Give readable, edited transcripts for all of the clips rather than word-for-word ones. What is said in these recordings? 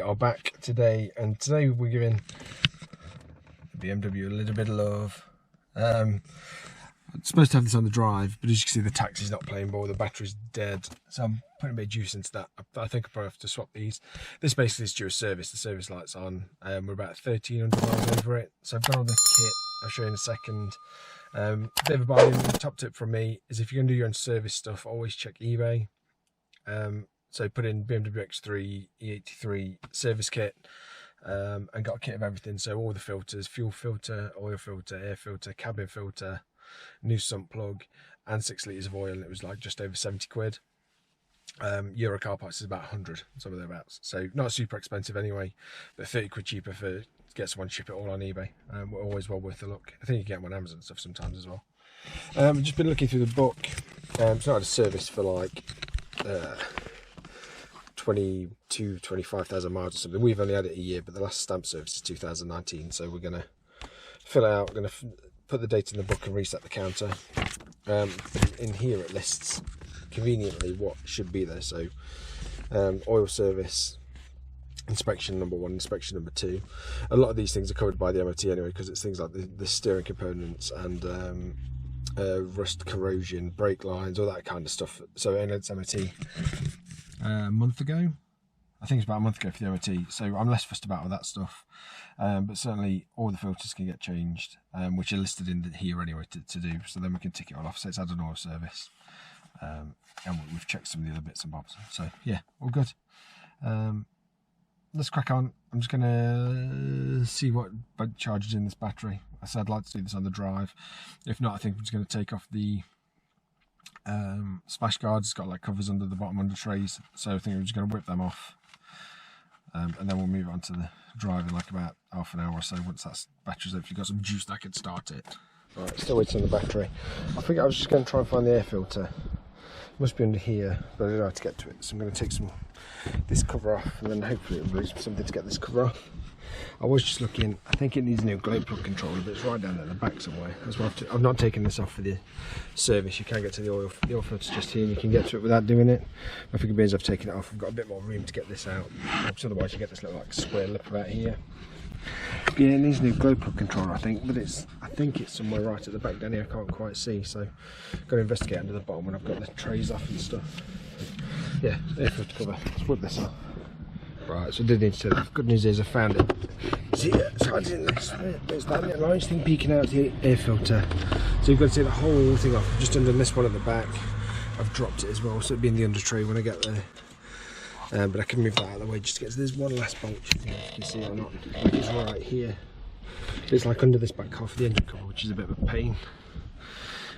are back today, and today we're giving BMW a little bit of love. I'm supposed to have this on the drive, but as you can see the taxi's not playing ball, the battery's dead, so I'm putting a bit of juice into that. I think I'll probably have to swap these. This basically is due a service, the service light's on. We're about 1,300 miles over it, so I've got all the kit, I'll show you in a second. Bit of a bargain. Top tip from me is if you're going to do your own service stuff, always check eBay. So put in BMW X3 E83 service kit, and got a kit of everything. So all the filters, fuel filter, oil filter, air filter, cabin filter, new sump plug, and 6 litres of oil. And it was like just over 70 quid. Euro car parts is about 100, somewhere thereabouts. So not super expensive anyway, but 30 quid cheaper for get someone to ship it all on eBay. Always well worth a look. I think you can get them on Amazon and stuff sometimes as well. I've just been looking through the book. It's not had a service for like 25,000 miles or something. We've only had it a year, but the last stamp service is 2019, so we're going to fill it out. We're going to put the date in the book and reset the counter. In here it lists conveniently what should be there. So oil service, inspection number 1, inspection number 2. A lot of these things are covered by the MOT anyway, because it's things like the steering components and rust, corrosion, brake lines, all that kind of stuff. So it's MOT a month ago. I think it's about a month ago for the MOT, so I'm less fussed about all that stuff. But certainly all the filters can get changed, which are listed in here anyway to do, so then we can tick it all off. So it's had an oil service, and we've checked some of the other bits and bobs. So yeah, all good. Let's crack on. I'm just going to see what charges in this battery. I said I'd like to do this on the drive. If not, I think I'm just going to take off the splash guards. It's got like covers under the bottom under trays, so I think I'm just going to whip them off, and then we'll move on to the drive in like about half an hour or so. Once that battery's up, if you've got some juice, I can start it. Right, still waiting on the battery. I think I was just going to try and find the air filter. It must be under here, but I don't know how to get to it, so I'm going to take this cover off, and then hopefully it'll release something to get this cover off. I was just looking, I think it needs a new glow plug controller, but it's right down there at the back somewhere. That's why I've not taken this off for the service. You can get to the oil filter's just here, and you can get to it without doing it. I think it means I've taken it off, I've got a bit more room to get this out, because otherwise you get this little like square lip about here. Yeah, it needs a new glow plug controller, I think, but I think it's somewhere right at the back down here. I can't quite see, so I've got to investigate under the bottom when I've got the trays off and stuff. Yeah, air filter cover. Let's put this off. Right, so I did need to. The good news is I found it. See, so I didn't. There's that little orange thing peeking out the air filter. So you've got to take the whole thing off. I've just undone this one at the back. I've dropped it as well, so it'll be in the under tray when I get there. But I can move that out of the way just to get to this one last bolt. If you can see it or not. It's right here. It's like under this back half of the engine cover, which is a bit of a pain.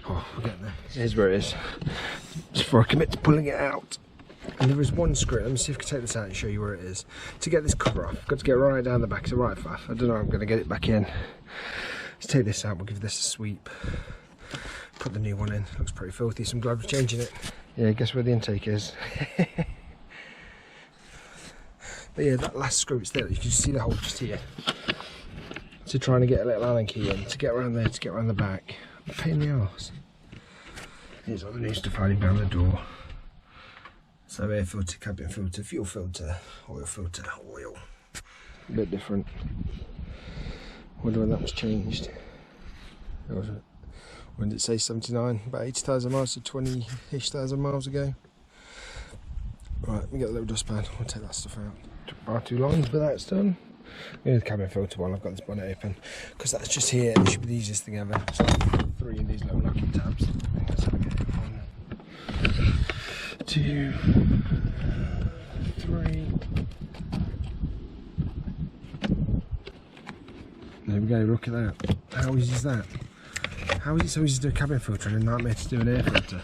Oh, we're getting there. Here's where it is. Just before I commit to pulling it out. And there is one screw. Let me see if I can take this out and show you where it is. To get this cover off, I've got to get right down the back. It's a right faff. I don't know how I'm going to get it back in. Let's take this out. We'll give this a sweep. Put the new one in. Looks pretty filthy, so I'm glad we're changing it. Yeah, guess where the intake is. But yeah, that last screw, it's there. You can just see the hole just here. So trying to get a little Allen key in to get around there, to get around the back. A pain in the arse. Here's all the new stuff hiding down the door. So air filter, cabin filter, fuel filter, oil filter, oil. A bit different. Wonder when that was changed. When did it say 79? About 80,000 miles to 20-ish thousand miles ago. Right, let me get a little dustpan. I'll take that stuff out. Took far too long, but that's done. I'm going to the cabin filter while I've got this bonnet open, because that's just here. It should be the easiest thing ever. So 3 in these little locking tabs. Let's have a go. 1, 2, 3. There we go. Look at that. How easy is that? How is it so easy to do a cabin filter and a nightmare to do an air filter?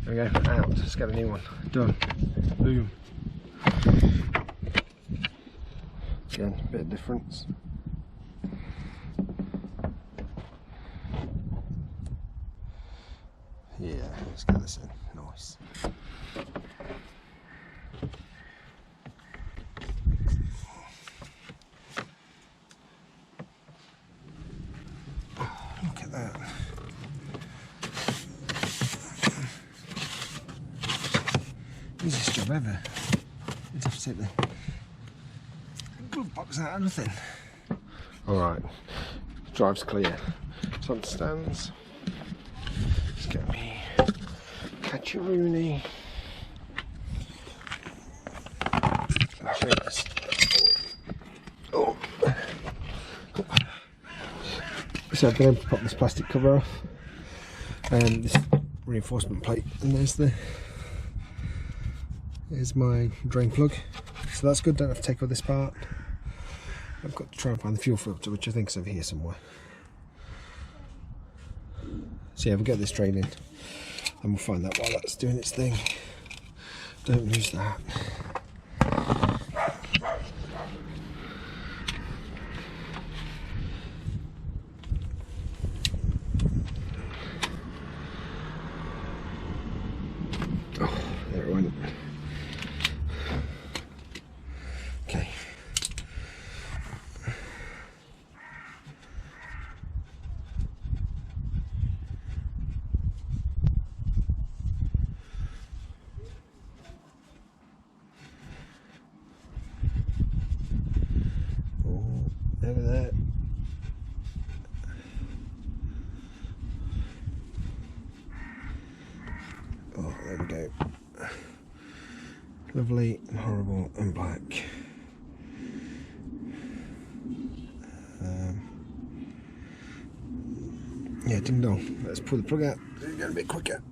There we go, out. Let's get a new one. Done. Boom. Again, a bit of difference. Yeah, let's get this in. Nice. Look at that. Easiest job ever. take the glove box out, nothing. Alright, drive's clear. It's on stands. Let's get me Cacciaroni. Oh. So I've been able to pop this plastic cover off and this reinforcement plate, and there's my drain plug. So that's good, don't have to take all this part. I've got to try and find the fuel filter, which I think is over here somewhere. So yeah, we'll get this drain in and we'll find that while that's doing its thing. Don't lose that. Oh, there it went. Okay. Over there. Oh, there we go. Lovely and horrible and black. Yeah, ding dong. Let's pull the plug out. Get a bit quicker.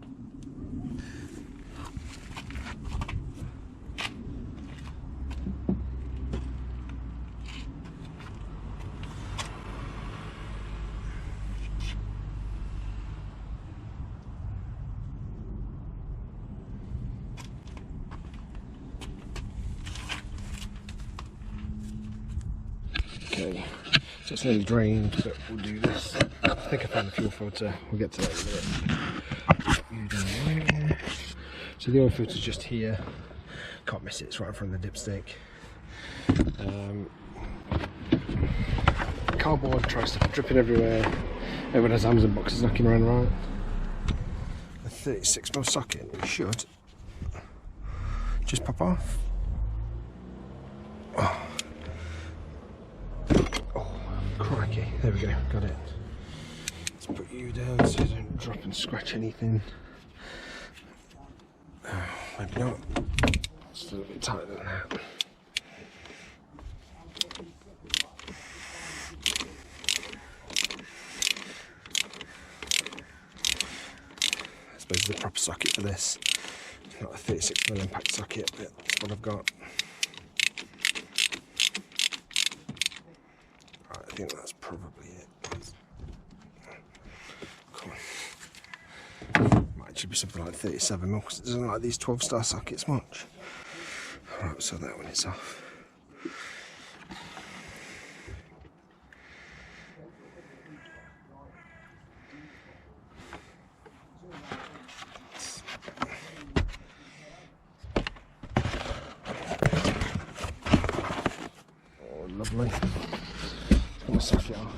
Okay, so it's nearly drained, but we'll do this. I think I found the fuel filter. We'll get to that in a minute. So the oil filter's just here. Can't miss it. It's right in front of the dipstick. Cardboard tries to dripping everywhere. Everyone has Amazon boxes knocking around, right? A 36mm socket. It should just pop off. Oh. Crikey, there we go, got it. Let's put you down so you don't drop and scratch anything. Oh, maybe not. It's a little bit tighter than that. I suppose the proper socket for this. It's not a 36mm impact socket, but that's what I've got. I think that's probably it. Cool. Might actually be something like 37mm because it doesn't like these 12-star sockets much. Alright, so that one is off. Oh, lovely. Socket off.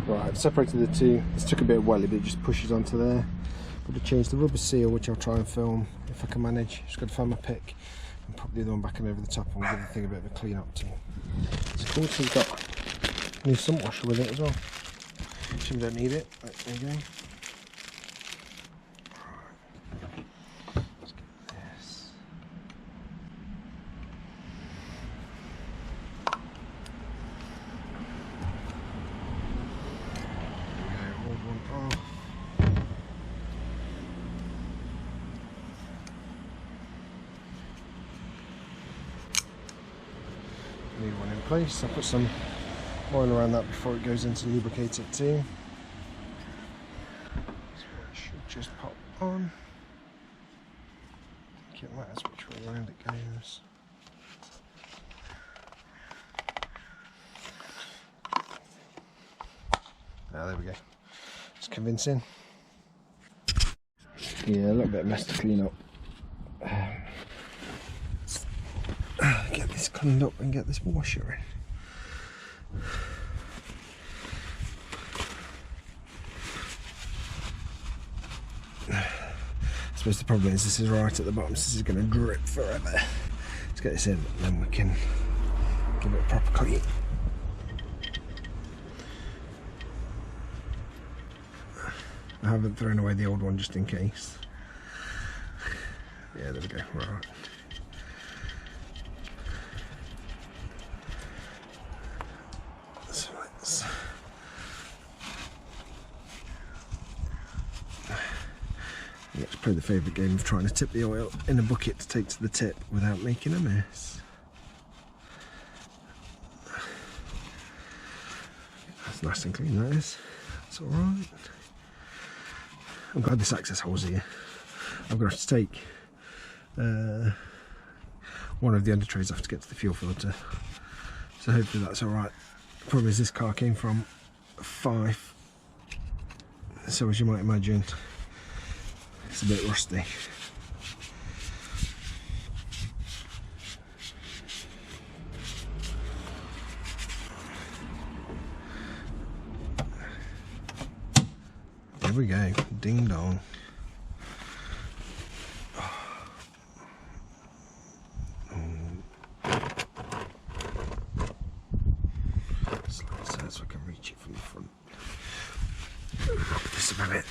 Right, I've separated the two. This took a bit of welly, but it just pushes onto there. Got to change the rubber seal, which I'll try and film if I can manage. Just got to find my pick and pop the other one back in over the top, and we'll give the thing a bit of a clean up too. It's cool, so we've got a new sump washer with it as well. Some don't need it. Right, there you go. Let's get this. New one in place. I'll put some oil around that before it goes in to lubricate it too. So it should just pop on. I think it matters which way around it goes. Ah, there we go. It's convincing. Yeah, a little bit of mess to clean up. Get this cleaned up and get this washer in. I suppose the problem is this is right at the bottom, so this is going to drip forever. It's get this in, and then we can give it a proper clean. I haven't thrown away the old one just in case. Yeah, there we go. Right. So let's. Let's play the favourite game of trying to tip the oil in a bucket to take to the tip without making a mess. That's nice and clean, that is. That's alright. I'm glad this access hole's here. I'm going to have to take one of the under trays off to get to the fuel filter. So hopefully that's alright. The problem is this car came from Fife. So as you might imagine, it's a bit rusty. There we go, ding dong. So I can reach it from the front. Just about it.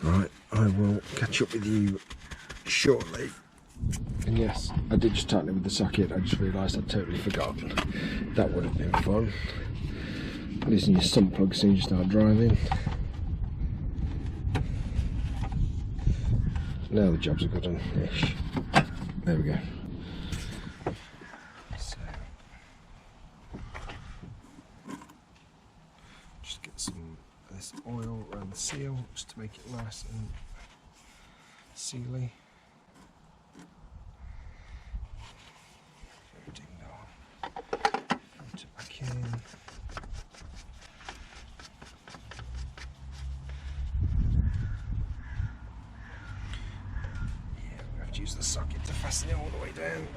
Right, I will catch up with you shortly. And yes, I did just tighten it with the socket. I just realised I'd totally forgotten. That would have been fun. Losing your sump plug as soon as you start driving. Now the jobs are good on-ish. There we go. So, just get some of this oil around the seal just to make it nice and sealy. Ding dong. Put it back in. Use the socket to fasten it all the way down.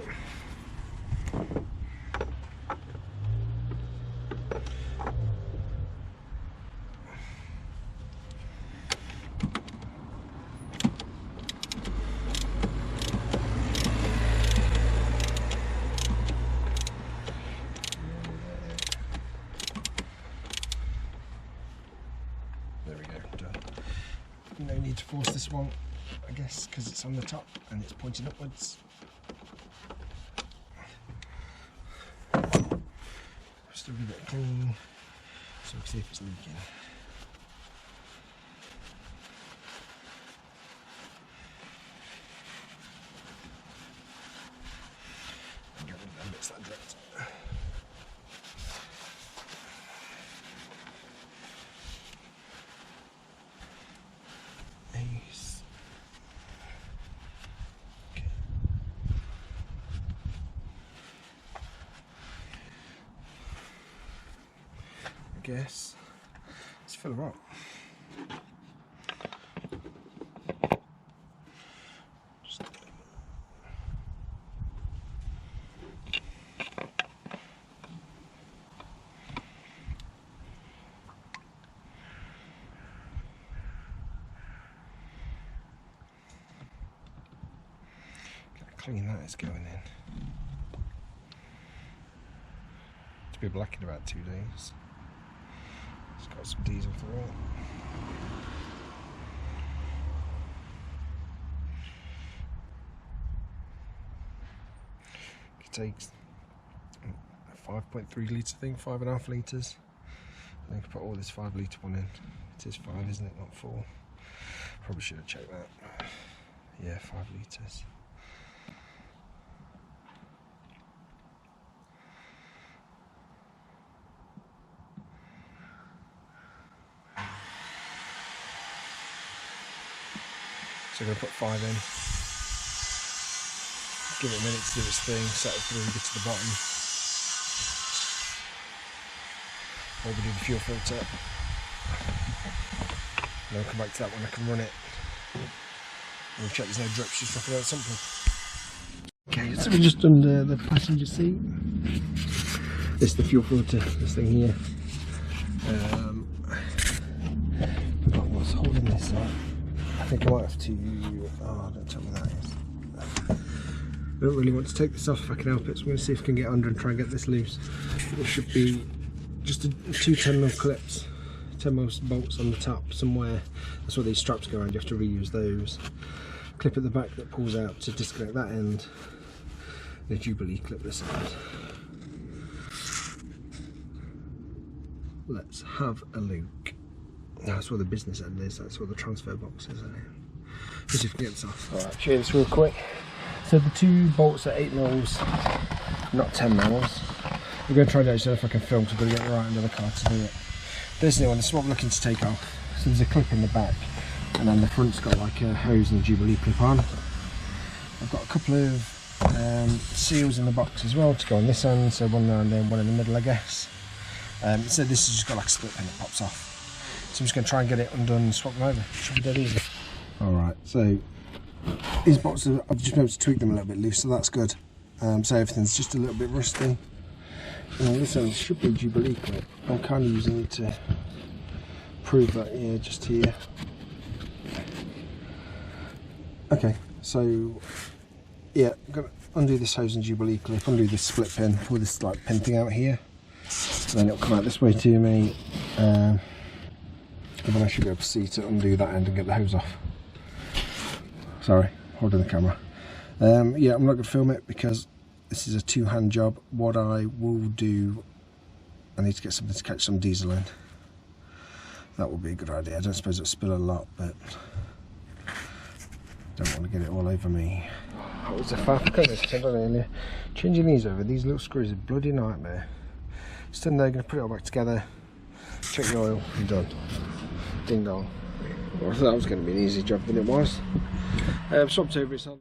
There we go, done. No need to force this one, I guess, because it's on the top and it's pointing upwards. Just a bit clean so we can see if it's leaking. And get rid of them bits that dripped. Guess let's fill her up. Just gotta clean that, it's going in. To be black in about 2 days. It's got some diesel through it. It takes a 5.3 litre thing, 5.5 litres. I can put all this 5 litre one in. It is 5, isn't it? Not 4. Probably should have checked that. Yeah, 5 litres. So I'm going to put 5 in, give it a minute to do its thing, settle through and get to the bottom. Maybe do the fuel filter. And then I'll come back to that when I can run it. We'll check there's no drips just dropping out something. Okay, so we're just under the passenger seat. This is the fuel filter, this thing here. Forgot what's holding this up. I think I might have to, oh, don't tell me that is. I don't really want to take this off if I can help it, so I'm going to see if I can get under and try and get this loose. There should be just two 10mm clips, 10mm bolts on the top somewhere. That's what these straps go around, you have to reuse those. Clip at the back that pulls out to disconnect that end, and a Jubilee clip this end. Let's have a look. That's where the business end is, that's where the transfer box is. Let's see if we can get this off. Alright, cheers real quick. So the two bolts are 8mm, not 10mm. I'm going to try to see if I can film, because I'm going to get right under the car to do it. This new one, this is what I'm looking to take off. So there's a clip in the back, and then the front's got like a hose and a Jubilee clip on. I've got a couple of seals in the box as well to go on this end, so one around there and one in the middle, I guess. So this has just got like a split pin that pops off. So I'm just going to try and get it undone and swap them over. Should be dead easy. Alright, so these boxes, I've just been able to tweak them a little bit loose, so that's good. So everything's just a little bit rusty. And this one should be a Jubilee clip. I'm kind of using it to prove that, yeah, just here. Okay, so yeah, I'm going to undo this hose and Jubilee clip, undo this split pin, pull this like pin thing out here, and then it'll come out this way to me, and then I should be able to see to undo that end and get the hose off. Sorry, holding the camera. Yeah, I'm not going to film it because this is a two-hand job. What I will do, I need to get something to catch some diesel in. That would be a good idea. I don't suppose it'll spill a lot, but don't want to get it all over me. That was a faff. Changing these over, these little screws are a bloody nightmare. Stand there, going to put it all back together, check the oil, and done. Ding dong. Well, I thought that was going to be an easy job than it was. Swapped over, it's on.